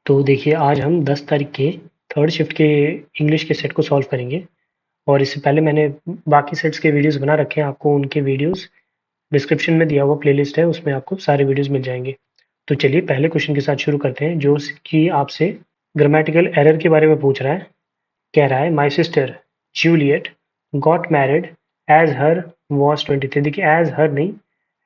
तो देखिए आज हम 10 तारीख के थर्ड शिफ्ट के इंग्लिश के सेट को सॉल्व करेंगे। और इससे पहले मैंने बाकी सेट्स के वीडियोस बना रखे हैं। आपको उनके वीडियोस डिस्क्रिप्शन में दिया हुआ प्लेलिस्ट है, उसमें आपको सारे वीडियोस मिल जाएंगे। तो चलिए पहले क्वेश्चन के साथ शुरू करते हैं, जो कि आपसे ग्रामेटिकल एरर के बारे में पूछ रहा है। कह रहा है my sister Juliet got married as her was 23। देखिए एज हर नहीं,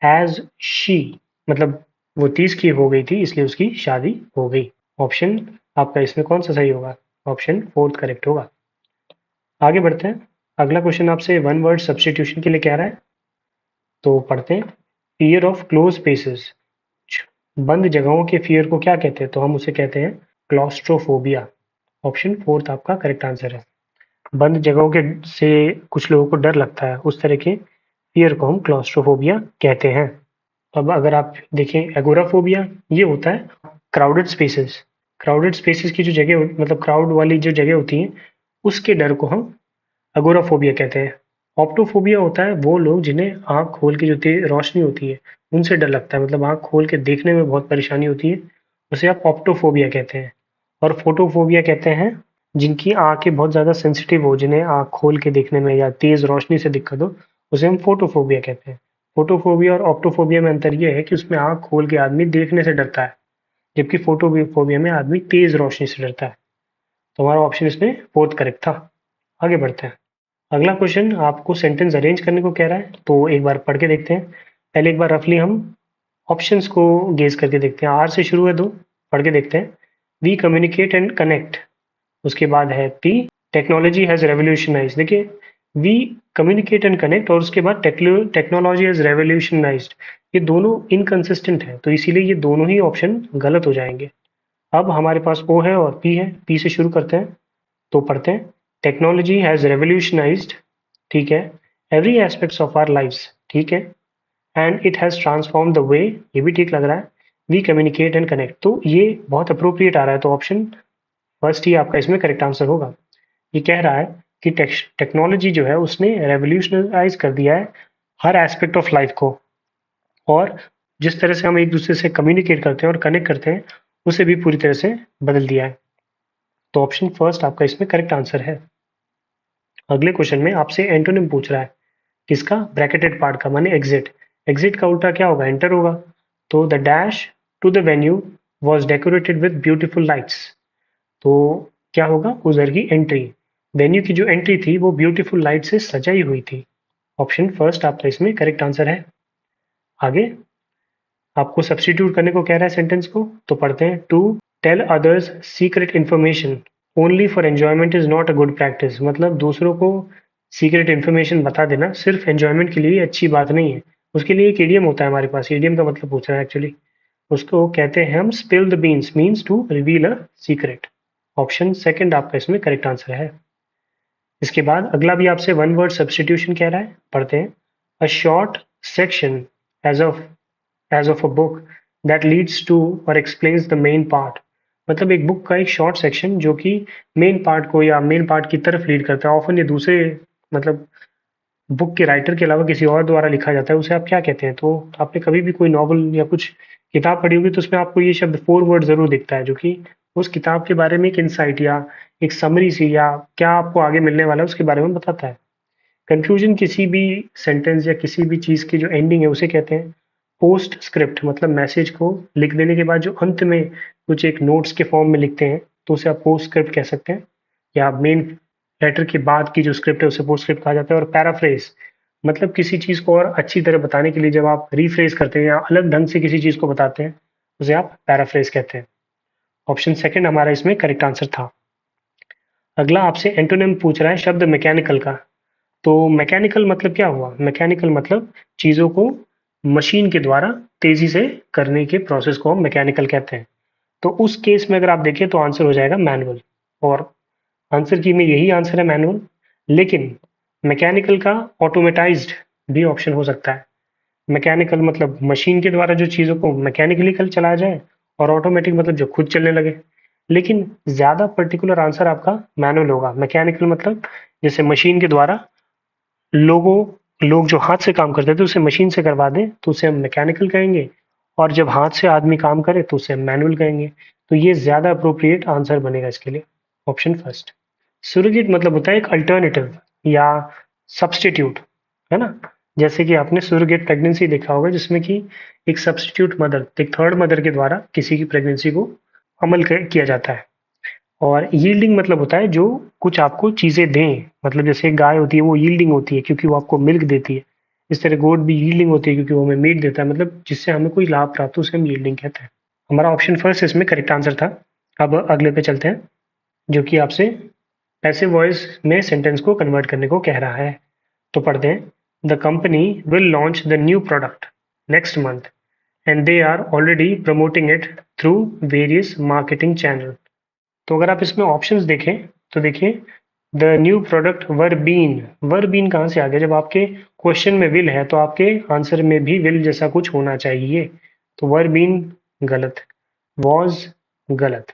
एज शी, मतलब वो 30 की हो गई थी इसलिए उसकी शादी हो गई। ऑप्शन आपका इसमें कौन सा सही होगा? ऑप्शन फोर्थ करेक्ट होगा। आगे बढ़ते हैं। अगला क्वेश्चन आपसे वन वर्ड सब्स्टिट्यूशन के लिए कह रहा है, तो पढ़ते हैं। फियर ऑफ क्लोज स्पेसेस, बंद जगहों के फियर को क्या कहते हैं? तो हम उसे कहते हैं क्लॉस्ट्रोफोबिया। ऑप्शन फोर्थ आपका करेक्ट आंसर है। बंद जगहों के से कुछ लोगों को डर लगता है, उस तरह के फियर को हम क्लॉस्ट्रोफोबिया कहते हैं। अब अगर आप देखें एगोराफोबिया, ये होता है क्राउडेड स्पेसेस। क्राउडेड स्पेसेस की जो जगह मतलब क्राउड वाली जो जगह होती है, उसके डर को हम अगोराफोबिया कहते हैं। ऑप्टोफोबिया होता है वो लोग जिन्हें आंख खोल के जो तेज रोशनी होती है उनसे डर लगता है, मतलब आंख खोल के देखने में बहुत परेशानी होती है, उसे आप ऑप्टोफोबिया कहते हैं। और फोटोफोबिया कहते हैं जिनकी आंखें बहुत ज़्यादा सेंसिटिव हो, जिन्हें आंख खोल के देखने में या तेज रोशनी से दिक्कत हो, उसे हम फोटोफोबिया कहते हैं। फोटोफोबिया और ऑप्टोफोबिया में अंतर यह है कि उसमें आंख खोल के आदमी देखने से डरता है, जबकि फोटोफोबिया में आदमी तेज रोशनी से डरता है। तो हमारा ऑप्शन इसमें फोर्थ करेक्ट था। आगे बढ़ते हैं। अगला क्वेश्चन आपको सेंटेंस अरेंज करने को कह रहा है, तो एक बार पढ़ के देखते हैं। पहले एक बार रफली हम ऑप्शंस को गेस करके देखते हैं। आर से शुरू है, दो पढ़ के देखते हैं। वी कम्युनिकेट एंड कनेक्ट, उसके बाद है पी टेक्नोलॉजी हैज रेवोल्यूशनाइज। देखिए वी कम्युनिकेट एंड कनेक्ट और उसके बाद टेक्नोलॉजी हैज रेवोल्यूशनाइज्ड, ये दोनों इनकंसिस्टेंट है, तो इसीलिए ये दोनों ही ऑप्शन गलत हो जाएंगे। अब हमारे पास ओ है और पी है। पी से शुरू करते हैं, तो पढ़ते हैं। टेक्नोलॉजी हैज रेवोल्यूशनाइज्ड, ठीक है, every aspects of our lives, ठीक है, and it has transform the way, ये भी ठीक लग रहा है। वी कम्युनिकेट एंड कनेक्ट, तो ये बहुत अप्रोप्रिएट आ रहा है, तो ऑप्शन फर्स्ट ही आपका इसमें करेक्ट आंसर होगा। ये कह रहा है कि टेक्नोलॉजी जो है उसने रेवोल्यूशनाइज कर दिया है हर एस्पेक्ट ऑफ लाइफ को, और जिस तरह से हम एक दूसरे से कम्युनिकेट करते हैं और कनेक्ट करते हैं उसे भी पूरी तरह से बदल दिया है। तो ऑप्शन फर्स्ट आपका इसमें करेक्ट आंसर है। अगले क्वेश्चन में आपसे एंटोनिम पूछ रहा है, किसका? ब्रैकेटेड पार्ट का, माने एग्जिट। एग्जिट का उल्टा क्या होगा? एंटर होगा। तो the dash to the venue was decorated with beautiful lights, तो क्या होगा? उधर की एंट्री, वेन्यू की जो एंट्री थी वो ब्यूटीफुल लाइट से सजाई हुई थी। ऑप्शन फर्स्ट आपका इसमें करेक्ट आंसर है। आगे आपको सब्स्टिट्यूट करने को कह रहा है सेंटेंस को, तो पढ़ते हैं। To tell others secret information only for enjoyment is not a good practice, मतलब दूसरों को सीक्रेट इन्फॉर्मेशन बता देना सिर्फ एंजॉयमेंट के लिए अच्छी बात नहीं है। उसके लिए एक इडियम होता है हमारे पास, इडियम का मतलब पूछ रहा है एक्चुअली। उसको कहते हैं हम spill the beans, means to reveal a secret. Option second आपका इसमें करेक्ट आंसर है। इसके बाद अगला भी आपसे वन वर्ड सब्स्टिट्यूशन कह रहा है, पढ़ते हैं। A short section as of a book that leads to और एक्सप्लेन्स द मेन पार्ट, मतलब एक बुक का एक शॉर्ट सेक्शन जो कि मेन पार्ट को या मेन पार्ट की तरफ लीड करता है। ऑफन ये दूसरे मतलब बुक के राइटर के अलावा किसी और द्वारा लिखा जाता है, उसे आप क्या कहते हैं? तो आपने कभी भी कोई नॉवल या कुछ किताब पढ़ी होगी तो उसमें आपको ये शब्द फोर वर्ड जरूर दिखता है, जो कि उस किताब के बारे में एक इंसाइट या एक समरी सी या क्या आपको आगे मिलने वाला है उसके बारे में बताता है। कंक्लूजन किसी भी सेंटेंस या किसी भी चीज की जो एंडिंग है उसे कहते हैं पोस्ट स्क्रिप्ट, मतलब मैसेज को लिख देने के बाद जो अंत में कुछ एक नोट्स के फॉर्म में लिखते हैं तो उसे आप पोस्ट स्क्रिप्ट कह सकते हैं। या मेन लेटर के बाद की जो स्क्रिप्ट है उसे पोस्ट स्क्रिप्ट कहा जाता है। और पैराफ्रेज, मतलब किसी चीज को और अच्छी तरह बताने के लिए जब आप रीफ्रेज करते हैं या अलग ढंग से किसी चीज को बताते हैं उसे आप पैराफ्रेज कहते हैं। ऑप्शन सेकंड हमारा इसमें करेक्ट आंसर था। अगला आपसे एंटोनिम पूछ रहा है शब्द मैकेनिकल का। तो मैकेनिकल मतलब क्या हुआ? मैकेनिकल मतलब चीजों को मशीन के द्वारा तेजी से करने के प्रोसेस को हम मैकेनिकल कहते हैं। तो उस केस में अगर आप देखें तो आंसर हो जाएगा मैनुअल, और आंसर की में यही आंसर है मैनुअल। लेकिन मैकेनिकल का ऑटोमेटाइज्ड भी ऑप्शन हो सकता है। मैकेनिकल मतलब मशीन के द्वारा जो चीज़ों को मैकेनिकली कल चलाया जाए, और ऑटोमेटिक मतलब जो खुद चलने लगे। लेकिन ज़्यादा पर्टिकुलर आंसर आपका मैनुअल होगा। मैकेनिकल मतलब जैसे मशीन के द्वारा लोग जो हाथ से काम करते थे उसे मशीन से करवा दें तो उसे हम मैकेनिकल कहेंगे, और जब हाथ से आदमी काम करे तो उसे हम मैनुअल कहेंगे। तो ये ज़्यादा अप्रोप्रिएट आंसर बनेगा इसके लिए, ऑप्शन फर्स्ट। सुरोगेट मतलब होता है एक अल्टरनेटिव या सब्स्टिट्यूट, है ना। जैसे कि आपने सुरोगेट प्रेगनेंसी देखा होगा जिसमें कि एक सब्स्टिट्यूट मदर, एक थर्ड मदर के द्वारा किसी की प्रेगनेंसी को किया जाता है। और यील्डिंग मतलब होता है जो कुछ आपको चीज़ें दें, मतलब जैसे गाय होती है वो यील्डिंग होती है क्योंकि वो आपको मिल्क देती है। इस तरह गोट भी यील्डिंग होती है क्योंकि वो हमें मीट देता है, मतलब जिससे हमें कोई लाभ प्राप्त हो उसे हम यील्डिंग कहते हैं। हमारा ऑप्शन फर्स्ट इसमें करेक्ट आंसर था। अब अगले पे चलते हैं जो कि आपसे पैसिव वॉइस में सेंटेंस को कन्वर्ट करने को कह रहा है। तो पढ़ते हैं, the company will launch the new product next month and they are already promoting it through various marketing channel. तो अगर आप इसमें ऑप्शंस देखें तो देखिए, the new product were been कहाँ से आ गया? जब आपके क्वेश्चन में विल है तो आपके आंसर में भी विल जैसा कुछ होना चाहिए। तो वर बीन गलत, वॉज गलत।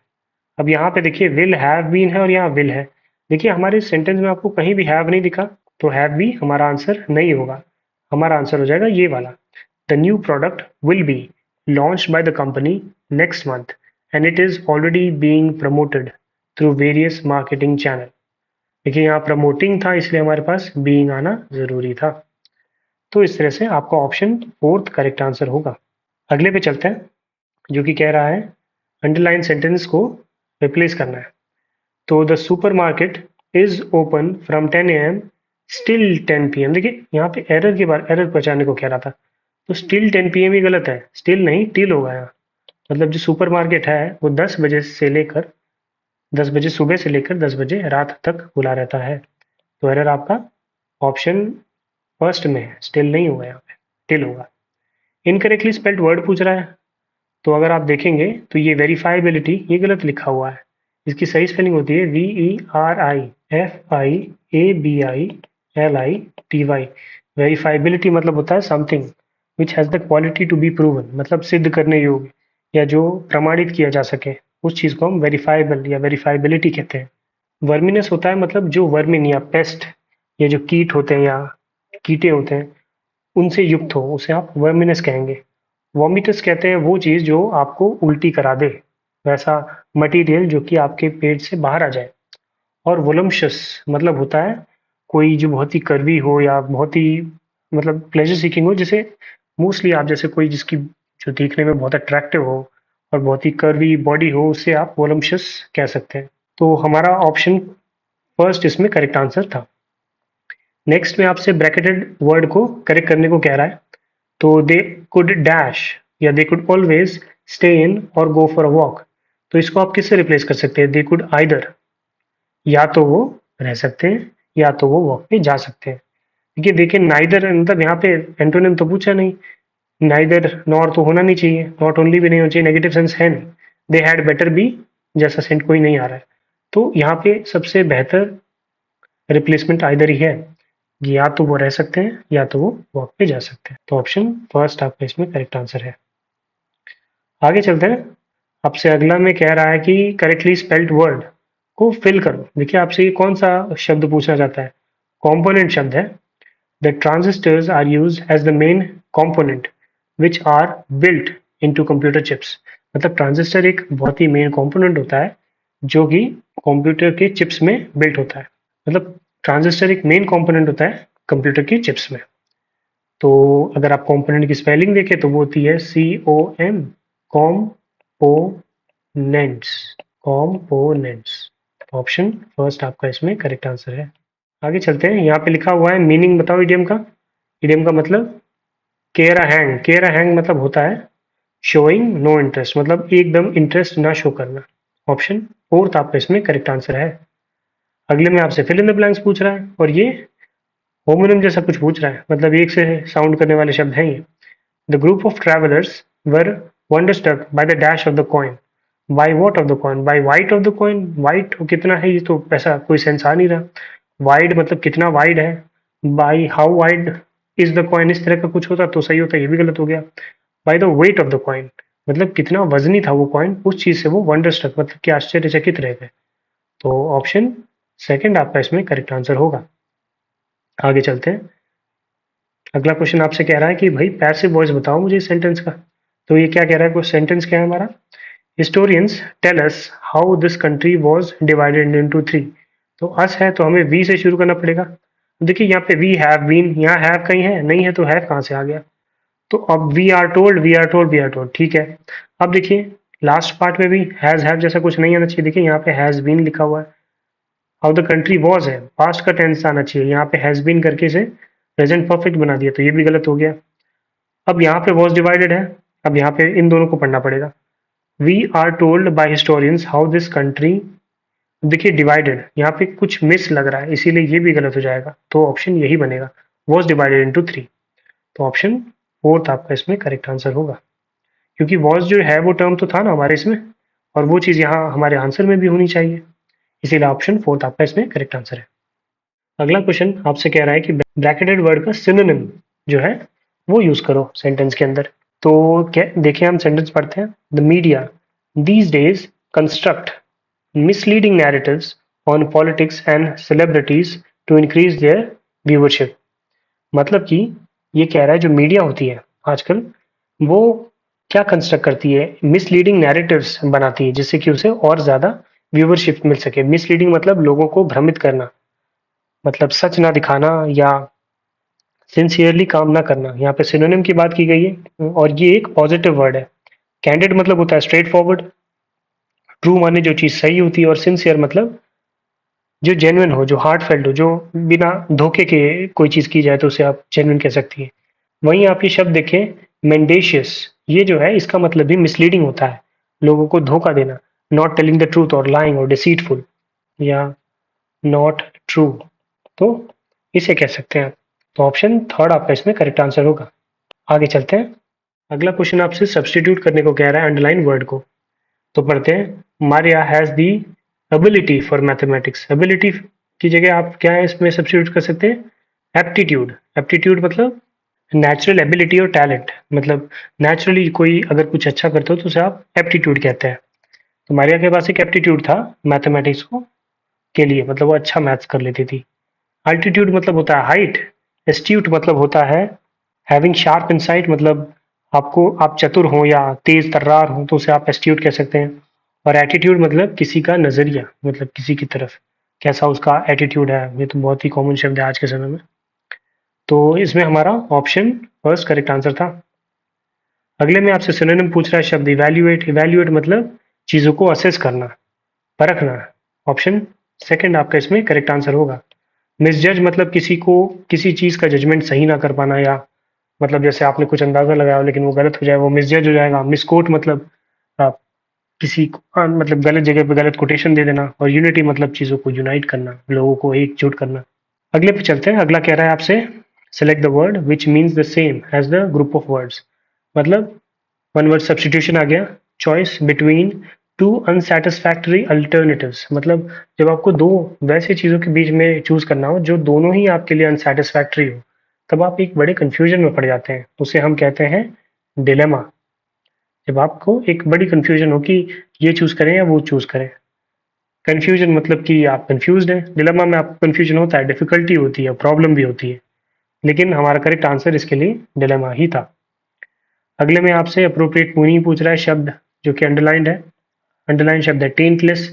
अब यहाँ पे देखिए विल हैव बीन है और यहाँ विल है। देखिए हमारे सेंटेंस में आपको कहीं भी हैव नहीं दिखा, तो हैव भी हमारा आंसर नहीं होगा। हमारा आंसर हो जाएगा ये वाला, the new product will be launched by the company next month and it is already being promoted through various marketing channel। देखिए यहाँ प्रमोटिंग था इसलिए हमारे पास बीइंग आना जरूरी था। तो इस तरह से आपका ऑप्शन फोर्थ करेक्ट आंसर होगा। अगले पे चलते हैं जो कि कह रहा है अंडरलाइन सेंटेंस को रिप्लेस करना है। तो the supermarket is open from 10 AM still 10 PM। देखिए यहाँ पे एरर के बाद एरर पहचानने को कह रहा था, तो स्टिल 10 PM ही गलत है, स्टिल नहीं टिल होगा यहाँ। मतलब जो सुपरमार्केट है वो 10 बजे सुबह से लेकर 10 बजे रात तक खुला रहता है। तो एरर आपका ऑप्शन फर्स्ट में है, स्टिल नहीं होगा यहाँ पे, टिल होगा। इनकरेक्टली स्पेल्ड वर्ड पूछ रहा है, तो अगर आप देखेंगे तो ये वेरीफाइबिलिटी ये गलत लिखा हुआ है। इसकी सही स्पेलिंग होती है VERIFIABILITY। वेरीफाइबिलिटी मतलब होता है something which has the quality to be proven, मतलब सिद्ध करने योग्य या जो प्रमाणित किया जा सके, उस चीज़ को हम वेरीफाइबल या वेरीफाइबिलिटी कहते हैं। वर्मिनस होता है मतलब जो वर्मिन या पेस्ट या जो कीट होते हैं या कीटे होते हैं उनसे युक्त हो, उसे आप वर्मिनस कहेंगे। वॉमिटस कहते हैं वो चीज़ जो आपको उल्टी करा दे, वैसा मटेरियल जो कि आपके पेट से बाहर आ जाए। और वोलम्शस मतलब होता है कोई जो बहुत ही कर्वी हो या बहुत ही मतलब प्लेजर सीकिंग हो, जैसे मोस्टली आप जैसे कोई जिसकी जो दिखने में बहुत अट्रैक्टिव हो और बहुत ही कर्वी बॉडी हो उसे आप वोलम्शस कह सकते हैं। तो हमारा ऑप्शन फर्स्ट इसमें करेक्ट आंसर था। नेक्स्ट में आपसे ब्रैकेटेड वर्ड को करेक्ट करने को कह रहा है। तो दे कुड डैश या they could always stay in और गो फॉर अ वॉक। तो इसको आप किससे रिप्लेस कर सकते हैं? दे कुड आइदर, या तो वो रह सकते हैं या तो वो वॉक पे जा सकते हैं। देखिए देखिए नाइदर मतलब यहाँ पे एंटोनिम तो पूछा नहीं, नाइदर नॉर तो होना नहीं चाहिए, नॉट ओनली भी नहीं होना चाहिए, नेगेटिव सेंस है नहीं। दे हैड बेटर बी जैसा सेंट कोई नहीं आ रहा है। तो यहाँ पे सबसे बेहतर रिप्लेसमेंट आइदर ही है, या तो वो रह सकते हैं या तो वो वॉक पे जा सकते हैं। तो ऑप्शन फर्स्ट आपका इसमें करेक्ट आंसर है। आगे चलते हैं, आपसे अगला में कह रहा है कि करेक्टली स्पेल्ड वर्ड को फिल करो। देखिए आपसे ये कौन सा शब्द पूछना चाहता है? कॉम्पोनेंट शब्द है। The transistors are use as the main component which are built into computer chips. मतलब ट्रांजिस्टर एक बहुत ही मेन कॉम्पोनेंट होता है जो कि कंप्यूटर के चिप्स में बिल्ट होता है। मतलब ट्रांजिस्टर एक मेन कॉम्पोनेंट होता है कंप्यूटर की चिप्स में। तो अगर आप कंपोनेंट की स्पेलिंग देखें तो वो होती है COM, components, components. Option first आपका इसमें करेक्ट आंसर है। आगे चलते हैं, यहाँ पे लिखा हुआ है मीनिंग बताओ इडियम का। इडियम का मतलब care a hang, care a hang मतलब होता है शोइंग नो इंटरेस्ट, मतलब एकदम इंटरेस्ट ना शो करना। ऑप्शन फोर्थ आपका इसमें करेक्ट आंसर है। अगले में आपसे फिल इन द ब्लैंक्स पूछ रहा है और ये होमोनिम जैसा कुछ पूछ रहा है, मतलब एक से साउंड करने वाले शब्द हैं ये। The group of travelers were wonderstruck by the dash of the coin. By what of the coin? By white of the coin. White कितना है ये तो ऐसा कोई सेंस आ नहीं रहा। Wide मतलब कितना वाइड है। By how wide is the coin इस तरह का कुछ होता तो सही होता, ये भी गलत हो गया। By the weight of the coin मतलब कितना वजनी था वो कॉइन, उस चीज से वो वंडरस्ट्रक मतलब कि आश्चर्यचकित रह गए। तो ऑप्शन सेकंड आपका इसमें करेक्ट आंसर होगा। आगे चलते हैं, अगला क्वेश्चन आपसे कह रहा है कि भाई पैसिव वॉइस बताओ मुझे इस सेंटेंस का। तो ये क्या कह रहा है, सेंटेंस क्या है हमारा? Historians tell us how this country was divided into three. तो अस है तो हमें वी से शुरू करना पड़ेगा। देखिए यहाँ पे वी हैव बीन, यहाँ हैव कहीं है नहीं है तो हैव कहाँ से आ गया। तो अब we are told, we are told, we are told, ठीक है। अब देखिए लास्ट पार्ट में भी हैज हैव जैसा कुछ नहीं आना चाहिए। देखिए यहाँ पे हैज बीन लिखा हुआ है, हाउ द कंट्री वॉज है, पास्ट का टेंस आना चाहिए। यहाँ पे हैज बीन करके से प्रेजेंट परफेक्ट बना दिया, तो ये भी गलत हो गया। अब यहाँ पे वॉज डिवाइडेड है, अब यहाँ पे इन दोनों को पढ़ना पड़ेगा। We are told by historians how this country, देखिए डिवाइडेड यहाँ पे कुछ मिस लग रहा है, इसीलिए ये भी गलत हो जाएगा। तो ऑप्शन यही बनेगा, वॉज डिवाइडेड इनटू थ्री। तो ऑप्शन फोर्थ आपका इसमें करेक्ट आंसर होगा, क्योंकि वॉज जो है वो टर्म तो था ना हमारे इसमें, और वो चीज़ यहाँ हमारे आंसर में भी होनी चाहिए, इसीलिए ऑप्शन फोर्थ आपका इसमें करेक्ट आंसर है। अगला क्वेश्चन आपसे कह रहा है कि ब्रैकेटेड वर्ड का सिनोनिम जो है वो यूज करो सेंटेंस के अंदर। तो क्या देखिए, हम सेंटेंस पढ़ते हैं। The media these days construct misleading narratives on politics and celebrities to increase their viewership। मतलब कि ये कह रहा है जो मीडिया होती है आजकल, वो क्या कंस्ट्रक्ट करती है, मिसलीडिंग नैरेटिव्स बनाती है जिससे कि उसे और ज्यादा व्यूवरशिप मिल सके। मिसलीडिंग मतलब लोगों को भ्रमित करना, मतलब सच ना दिखाना या सिंसियरली काम ना करना। यहाँ पे सिनोनिम की बात की गई है और ये एक पॉजिटिव वर्ड है। कैंडिड मतलब होता है स्ट्रेट फॉरवर्ड, ट्रू माने जो चीज सही होती है, और सिंसियर मतलब जो जेन्युइन हो, जो हार्ट फेल्ट हो, जो बिना धोखे के कोई चीज की जाए तो उसे आप जेन्युइन कह सकती है। वहीं आप ये शब्द देखें मेंडेशियस, ये जो है इसका मतलब भी मिसलीडिंग होता है, लोगों को धोखा देना। नॉट टेलिंग द ट्रूथ और लाइंग और डिसीटफुल या नॉट ट्रू, तो इसे कह सकते हैं आप। तो ऑप्शन थर्ड आपका इसमें करेक्ट आंसर होगा। आगे चलते हैं। अगला क्वेश्चन आपसे सब्सटीट्यूट करने को कह रहा है अंडरलाइन वर्ड को। तो पढ़ते हैं। Maria has the ability for mathematics. Ability की जगह आप क्या है इसमें सब्सटीट्यूट कर सकते हैं, एप्टीट्यूड। एप्टीट्यूड मतलब नेचुरल एबिलिटी और टैलेंट, मतलब नेचुरली कोई अगर कुछ अच्छा करते हो तो उसे आप एप्टीट्यूड कहते हैं। तो मारिया के पास एक एप्टीट्यूड था मैथमेटिक्स को के लिए, मतलब वो अच्छा मैथ्स कर लेती थी। अल्टीट्यूड मतलब होता है हाइट। एस्ट्यूट मतलब होता है हैविंग शार्प इनसाइट, मतलब आपको आप चतुर हो या तेज तर्रार हो तो उसे आप एस्ट्यूट कह सकते हैं। और एटीट्यूड मतलब किसी का नजरिया, मतलब किसी की तरफ कैसा उसका एटीट्यूड है। ये तो बहुत ही कॉमन शब्द है आज के समय में। तो इसमें हमारा ऑप्शन फर्स्ट करेक्ट आंसर था। अगले में आपसे सिनोनिम पूछ रहा है शब्द इवैल्यूएट। इवैल्यूएट मतलब चीजों को असेस करना, परखना। ऑप्शन सेकंड आपका इसमें करेक्ट आंसर होगा। मिसजज मतलब किसी को किसी चीज का जजमेंट सही ना कर पाना, या मतलब जैसे आपने कुछ अंदाजा लगाया हो लेकिन वो गलत हो जाए, वो मिसजज हो जाएगा। मिसकोट मतलब किसी को मतलब गलत जगह पे गलत कोटेशन दे देना। और यूनिटी मतलब चीजों को यूनाइट करना, लोगों को एकजुट करना। अगले पे चलते हैं। अगला कह रहा है आपसे select the word which means the same as the group of words. मतलब वन वर्ड सब्सटीट्यूशन आ गया। Choice between two unsatisfactory alternatives, मतलब जब आपको दो वैसी चीजों के बीच में चूज करना हो जो दोनों ही आपके लिए अनसेटिस्फैक्टरी हो, तब आप एक बड़े कंफ्यूजन में पड़ जाते हैं। उसे हम कहते हैं डिलेमा। जब आपको एक बड़ी कंफ्यूजन हो कि ये चूज करें या वो चूज करें। कंफ्यूजन मतलब कि आप कंफ्यूज्ड हैं, डिलेमा में आपको कंफ्यूजन होता है, डिफिकल्टी होती है, प्रॉब्लम भी होती है। लेकिन हमारा करेक्ट आंसर इसके लिए डिलेमा ही था। अगले में आपसे अप्रोप्रिएट मीनिंग पूछ रहा है शब्द जो कि अंडरलाइंड है। अंडरलाइन शब्द है टेंटलेस।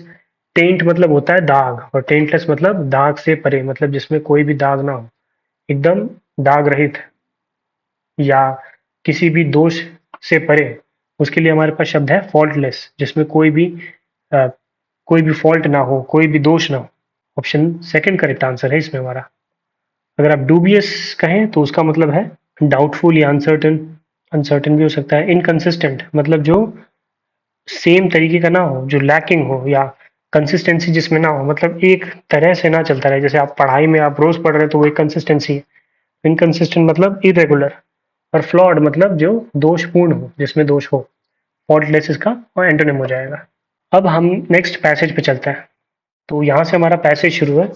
टेंट मतलब होता है दाग, और टेंटलेस मतलब दाग से परे, मतलब जिसमें कोई भी दाग ना हो, एकदम दाग रहित या किसी भी दोष से परे। उसके लिए हमारे पास शब्द है फॉल्टलेस, जिसमें अ, कोई भी फॉल्ट ना हो, कोई भी दोष ना हो। ऑप्शन सेकंड करेक्ट आंसर है इसमें हमारा। अगर आप डूबियस कहें तो उसका मतलब है डाउटफुल या अनसर्टन। अनसर्टन भी हो सकता है। इनकंसिस्टेंट मतलब जो सेम तरीके का ना हो, जो लैकिंग हो, या कंसिस्टेंसी जिसमें ना हो, मतलब एक तरह से ना चलता रहे। जैसे आप पढ़ाई में आप रोज पढ़ रहे हैं तो वो एक कंसिस्टेंसी है। इनकंसिस्टेंट मतलब इरेगुलर। और फ्लॉड मतलब जो दोषपूर्ण हो, जिसमें दोष हो। फॉल्टलेस इसका और एंटोनिम हो जाएगा। अब हम नेक्स्ट पैसेज पे चलते हैं। तो यहाँ से हमारा पैसेज शुरू है,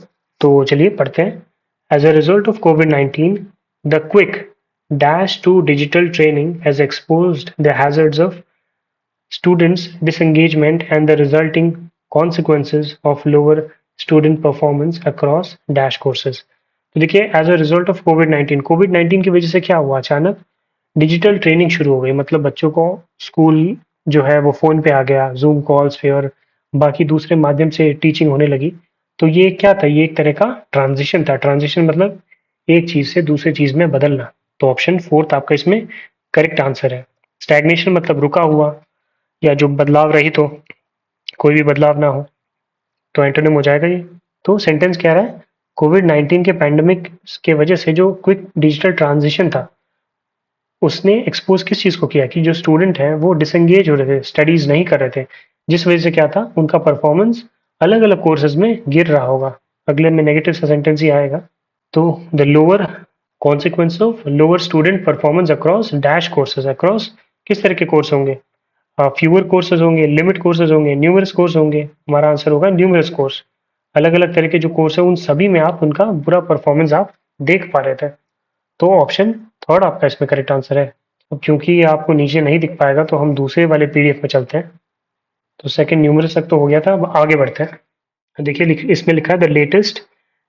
तो चलिए पढ़ते हैं। एज अ रिजल्ट ऑफ कोविड-19, the quick dash to digital training has exposed the hazards of students' disengagement and the resulting consequences of lower student performance across dash courses। तो देखिए as a result of Covid 19 की वजह से क्या हुआ, अचानक digital training शुरू हो गई। मतलब बच्चों को स्कूल जो है वो फ़ोन पे आ गया, ज़ूम कॉल्स पे और बाकी दूसरे माध्यम से टीचिंग होने लगी। तो ये क्या था? ये एक तरह का ट्रांज़िशन था। ट्रांज़िशन मतलब एक चीज़ से दूसरी चीज़ में बदलना। तो ऑप्शन 4 आपका इसमें करेक्ट आंसर है। स्टैग्नेशन मतलब रुका हुआ या जो बदलाव रहित हो, कोई भी बदलाव ना हो, तो एंटोनिम हो जाएगा ये। तो सेंटेंस कह रहा है कोविड-19 के पैंडेमिक के वजह से जो क्विक डिजिटल ट्रांज़िशन था, उसने एक्सपोज किस चीज़ को किया कि जो स्टूडेंट हैं वो डिसएंगेज हो रहे थे, स्टडीज़ नहीं कर रहे थे, जिस वजह से क्या था उनका परफॉर्मेंस अलग-अलग कोर्सेज़ में गिर रहा होगा। अगले में नेगेटिव सा सेंटेंस ही आएगा। तो the lower consequence of lower student performance across dash courses, across किस तरह के कोर्स होंगे? फ्यूअर कोर्सेज होंगे, लिमिट कोर्सेज होंगे, न्यूमरस कोर्स होंगे। हमारा आंसर होगा न्यूमरस कोर्स। अलग-अलग तरह के जो कोर्स है उन सभी में आप उनका बुरा परफॉर्मेंस आप देख पा रहे थे। तो ऑप्शन थर्ड आपका इसमें करेक्ट आंसर है। अब क्योंकि ये आपको नीचे नहीं दिख पाएगा तो हम दूसरे वाले पीडीएफ में चलते हैं। तो सेकंड न्यूमरस तक तो हो गया था, अब आगे बढ़ते हैं। देखिए इसमें लिखा है the latest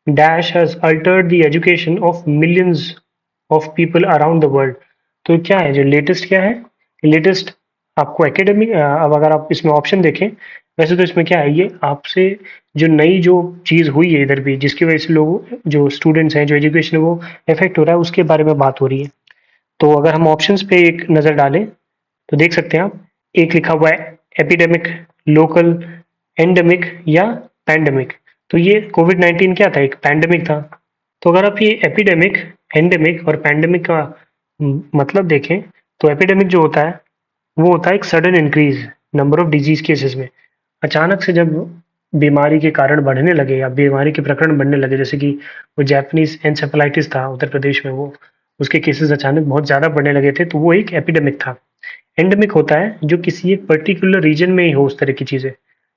dash has Altered the education of millions of people around the world. तो क्या है जो लेटेस्ट क्या है? लेटेस्ट आपको एकेडमिक, अब अगर आप इसमें ऑप्शन देखें, वैसे तो इसमें क्या है, ये आपसे जो नई जो चीज़ हुई है इधर भी, जिसकी वजह से लोग जो स्टूडेंट्स हैं, जो एजुकेशन है वो इफेक्ट हो रहा है, उसके बारे में बात हो रही है। तो अगर हम ऑप्शंस पे एक नज़र डालें तो देख सकते हैं आप, एक लिखा हुआ है एपिडेमिक, लोकल, एंडेमिक या पैंडेमिक। तो ये कोविड-19 क्या था? एक पैंडेमिक था। तो अगर आप ये एपिडेमिक, एंडेमिक और पैंडेमिक का मतलब देखें, तो एपिडेमिक जो होता है वो होता है एक sudden increase number of disease cases में। अचानक से जब बीमारी के कारण बढ़ने लगे या बीमारी के प्रकरण बढ़ने लगे, जैसे कि वो जैपनीज एनसेफेलाइटिस था उत्तर प्रदेश में, वो उसके केसेस अचानक बहुत ज़्यादा बढ़ने लगे थे, तो वो एक एपिडेमिक था। एंडेमिक होता है जो किसी एक पर्टिकुलर रीजन में ही हो उस तरह की चीज़ें,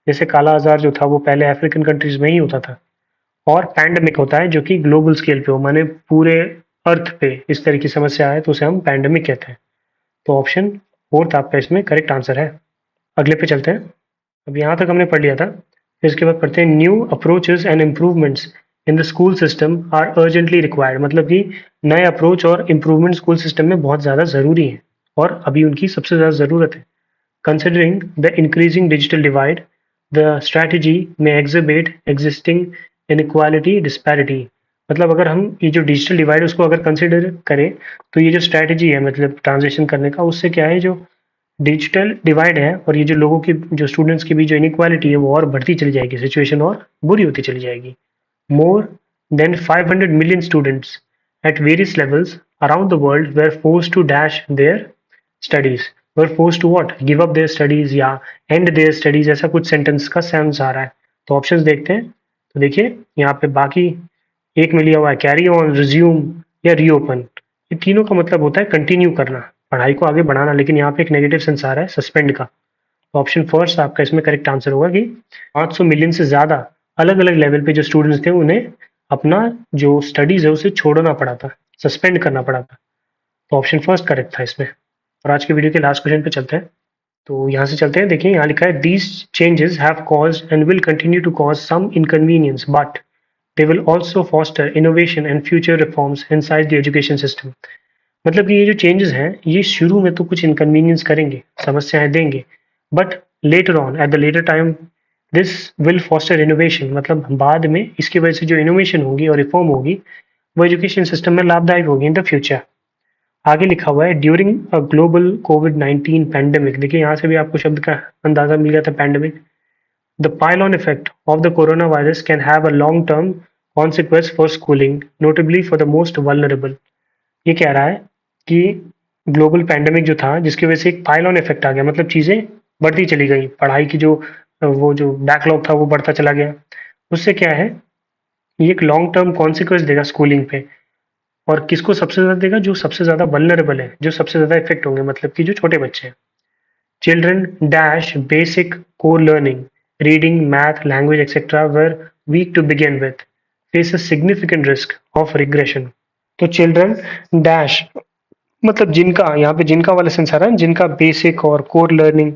जैसे काला आजार जो था वो पहले अफ्रीकन कंट्रीज में ही होता था। और पैंडेमिक होता है जो कि ग्लोबल स्केल पे हो, माने पूरे अर्थ पे इस तरह की समस्या है तो उसे हम पैंडेमिक कहते हैं। तो ऑप्शन फोर्थ आपका इसमें करेक्ट आंसर है। अगले पे चलते हैं। अब यहाँ तक हमने पढ़ लिया था, फिर इसके बाद पढ़ते हैं new approaches and improvements in the school system are urgently required. मतलब कि नए अप्रोच और इम्प्रूवमेंट स्कूल सिस्टम में बहुत ज़्यादा ज़रूरी है और अभी उनकी सबसे ज़्यादा ज़रूरत है। Considering the increasing digital divide, the strategy में एग्जिबिट एग्जिस्टिंग इनइक्वालिटी डिस्पैरिटी। मतलब अगर हम ये जो डिजिटल डिवाइड उसको अगर कंसिडर करें, तो ये जो स्ट्रैटेजी है मतलब ट्रांजिशन करने का, उससे क्या है, जो डिजिटल डिवाइड है और ये जो लोगों की, जो स्टूडेंट्स की भी जो इनइक्वालिटी है वो और बढ़ती चली जाएगी, सिचुएशन और बुरी होती चली जाएगी। More than 500 million students at various levels around the world were forced to dash their studies, were forced to what, give up their studies या end their studies, ऐसा कुछ सेंटेंस का सेंस आ रहा है। तो ऑप्शंस देखते हैं। तो देखिए यहाँ पे बाकी एक में लिया हुआ है कैरी ऑन, रिज्यूम या रीओपन। ये तीनों का मतलब होता है कंटिन्यू करना, पढ़ाई को आगे बढ़ाना, लेकिन यहाँ पे एक नेगेटिव सेंस आ रहा है सस्पेंड का। तो ऑप्शन फर्स्ट आपका इसमें करेक्ट आंसर होगा कि 500 मिलियन से ज़्यादा अलग अलग लेवल पे जो स्टूडेंट्स थे उन्हें अपना जो स्टडीज है उसे छोड़ना पड़ा था, सस्पेंड करना पड़ा था। तो ऑप्शन फर्स्ट करेक्ट था इसमें। और आज के वीडियो के लास्ट क्वेश्चन पे चलते हैं। तो यहाँ से चलते हैं। देखिए यहाँ लिखा है these changes have caused and will continue to cause some inconvenience but they will also foster innovation and future reforms inside the education system. मतलब कि ये जो चेंजेस हैं ये शुरू में तो कुछ इनकन्वीनियंस करेंगे, समस्याएं देंगे, but later on at the later time this will foster innovation. मतलब बाद में इसकी वजह से जो इनोवेशन होगी और रिफॉर्म होगी वो एजुकेशन सिस्टम में लाभदायक होगी इन द फ्यूचर। आगे लिखा हुआ है during a global covid pandemic. देखिए यहाँ से भी आपको शब्द का अंदाजा मिल गया था, pandemic. The pile-on effect of the corona virus can have a long term consequence for schooling, notably for the most vulnerable. ये कह रहा है कि ग्लोबल पैंडेमिक जो था जिसकी वजह से एक पाइल-ऑन इफेक्ट आ गया, मतलब चीज़ें बढ़ती चली गई, पढ़ाई की जो वो जो बैकलॉग था वो बढ़ता चला गया। उससे क्या है, ये एक लॉन्ग टर्म कॉन्सिक्वेंस देगा स्कूलिंग पे। और किसको सबसे ज़्यादा देगा? जो सबसे ज़्यादा वल्नरेबल है, जो सबसे ज़्यादा इफेक्ट होंगे, मतलब कि जो छोटे बच्चे हैं। Children dash basic core learning, reading, math, language etcetera were weak to begin with, face a significant risk of regression. तो चिल्ड्रन डैश मतलब जिनका, यहाँ पे जिनका वाला सेंस आ रहा है, जिनका बेसिक और core learning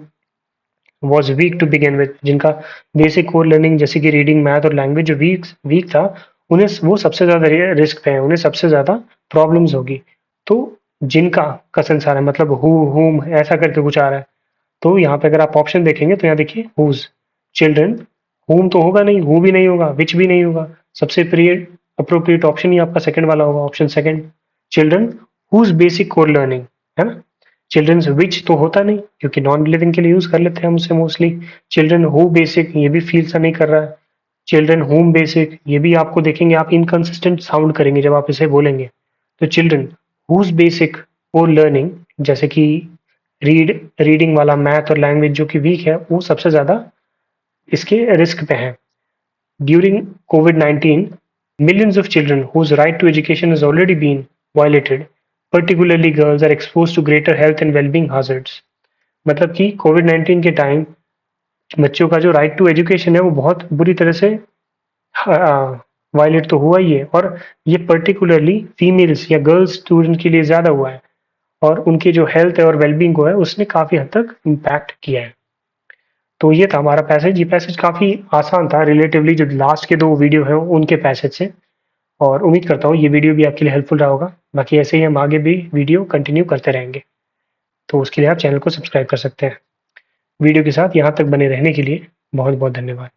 was weak to begin with, जिनका बेसिक कोर लर्निंग जैसे कि रीडिंग, मैथ और लैंग्वेज जो वीक वीक था, उन्हें वो सबसे ज़्यादा रिस्क पे है, उन्हें सबसे ज़्यादा प्रॉब्लम्स होगी। तो जिनका का सेंस आ रहा है, मतलब हु, हुम ऐसा करके कुछ आ रहा है। तो यहाँ पे अगर आप ऑप्शन देखेंगे तो यहाँ देखिए हुज, चिल्ड्रन, हुम तो होगा नहीं, हु भी नहीं होगा, विच भी नहीं होगा, सबसे अप्रोप्रिएट ऑप्शन ही आपका सेकंड वाला होगा, option second, children whose basic core learning, है ना। चिल्ड्रंस विच तो होता नहीं क्योंकि नॉन लिविंग के लिए यूज कर लेते हैं हम उसे मोस्टली। चिल्ड्रन हु बेसिक, ये भी फील सा नहीं कर रहा है। चिल्ड्रन होम बेसिक, ये भी आपको देखेंगे आप इनकंसिस्टेंट साउंड करेंगे जब आप इसे बोलेंगे। तो चिल्ड्रन हुज बेसिक और लर्निंग, जैसे कि रीडिंग वाला, मैथ और लैंग्वेज जो कि वीक है, वो सबसे ज्यादा इसके रिस्क पे है। During COVID-19, millions of children whose right to education has already been violated, particularly girls, are exposed to greater health and well-being hazards। मतलब कि COVID-19 के टाइम बच्चों का जो राइट टू एजुकेशन है वो बहुत बुरी तरह से वायलेट तो हुआ ही है, और ये पर्टिकुलरली फीमेल्स या गर्ल्स स्टूडेंट के लिए ज़्यादा हुआ है, और उनकी जो हेल्थ है और वेलबींग को है उसने काफ़ी हद तक इम्पैक्ट किया है। तो ये था हमारा पैसेज। ये पैसेज काफ़ी आसान था रिलेटिवली, जो लास्ट के 2 वीडियो हैं उनके पैसेज से, और उम्मीद करता हूँ ये वीडियो भी आपके लिए हेल्पफुल रहा होगा। बाकी ऐसे ही हम आगे भी वीडियो कंटिन्यू करते रहेंगे, तो उसके लिए आप चैनल को सब्सक्राइब कर सकते हैं। वीडियो के साथ यहाँ तक बने रहने के लिए बहुत बहुत धन्यवाद।